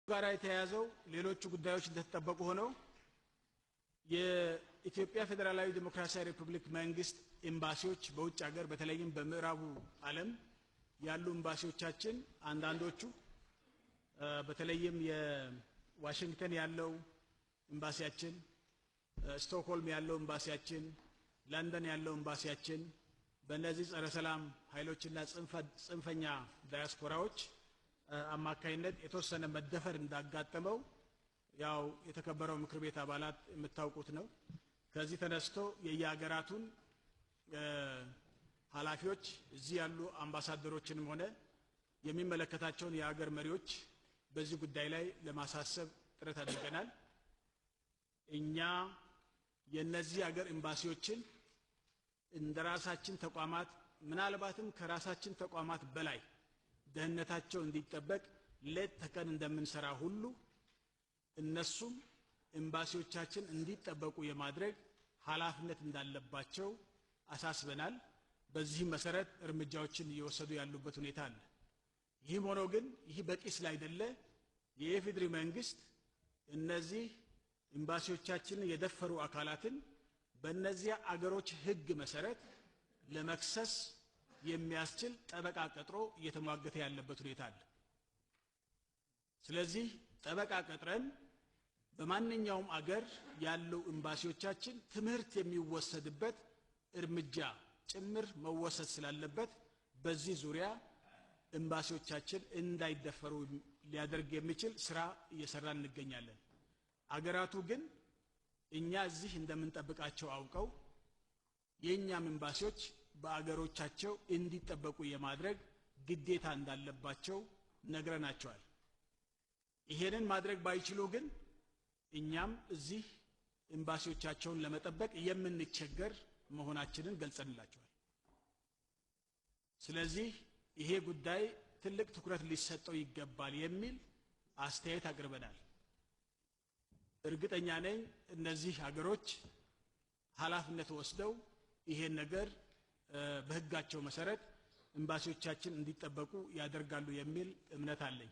ጋራ የተያዘው ሌሎች ጉዳዮች እንደተጠበቁ ሆነው የኢትዮጵያ ፌደራላዊ ዲሞክራሲያዊ ሪፐብሊክ መንግስት ኤምባሲዎች በውጭ ሀገር በተለይም በምዕራቡ ዓለም ያሉ ኤምባሲዎቻችን አንዳንዶቹ በተለይም የዋሽንግተን ያለው ኤምባሲያችን ስቶክሆልም ያለው ኤምባሲያችን ለንደን ያለው ኤምባሲያችን በእነዚህ ጸረ ሰላም ኃይሎችና ጽንፈኛ ዳያስፖራዎች አማካይነት የተወሰነ መደፈር እንዳጋጠመው ያው የተከበረው ምክር ቤት አባላት የምታውቁት ነው። ከዚህ ተነስቶ የየሀገራቱን ኃላፊዎች እዚህ ያሉ አምባሳደሮችንም ሆነ የሚመለከታቸውን የሀገር መሪዎች በዚህ ጉዳይ ላይ ለማሳሰብ ጥረት አድርገናል። እኛ የነዚህ ሀገር ኤምባሲዎችን እንደራሳችን ተቋማት ምናልባትም ከራሳችን ተቋማት በላይ ደህንነታቸው እንዲጠበቅ ሌት ተቀን እንደምንሰራ ሁሉ እነሱም ኤምባሲዎቻችን እንዲጠበቁ የማድረግ ኃላፊነት እንዳለባቸው አሳስበናል። በዚህ መሰረት እርምጃዎችን እየወሰዱ ያሉበት ሁኔታ አለ። ይህም ሆኖ ግን ይህ በቂ ስላይደለ የኢፌዴሪ መንግስት እነዚህ ኤምባሲዎቻችን የደፈሩ አካላትን በእነዚያ አገሮች ህግ መሰረት ለመክሰስ የሚያስችል ጠበቃ ቀጥሮ እየተሟገተ ያለበት ሁኔታ አለ። ስለዚህ ጠበቃ ቀጥረን በማንኛውም አገር ያሉ ኤምባሲዎቻችን ትምህርት የሚወሰድበት እርምጃ ጭምር መወሰድ ስላለበት በዚህ ዙሪያ ኤምባሲዎቻችን እንዳይደፈሩ ሊያደርግ የሚችል ስራ እየሰራን እንገኛለን። አገራቱ ግን እኛ እዚህ እንደምንጠብቃቸው አውቀው የኛም ኤምባሲዎች በአገሮቻቸው እንዲጠበቁ የማድረግ ግዴታ እንዳለባቸው ነግረናቸዋል። ይሄንን ማድረግ ባይችሉ ግን እኛም እዚህ ኤምባሲዎቻቸውን ለመጠበቅ የምንቸገር መሆናችንን ገልጸንላቸዋል። ስለዚህ ይሄ ጉዳይ ትልቅ ትኩረት ሊሰጠው ይገባል የሚል አስተያየት አቅርበናል። እርግጠኛ ነኝ እነዚህ ሀገሮች ኃላፊነት ወስደው ይሄን ነገር በህጋቸው መሰረት ኤምባሲዎቻችን እንዲጠበቁ ያደርጋሉ የሚል እምነት አለኝ።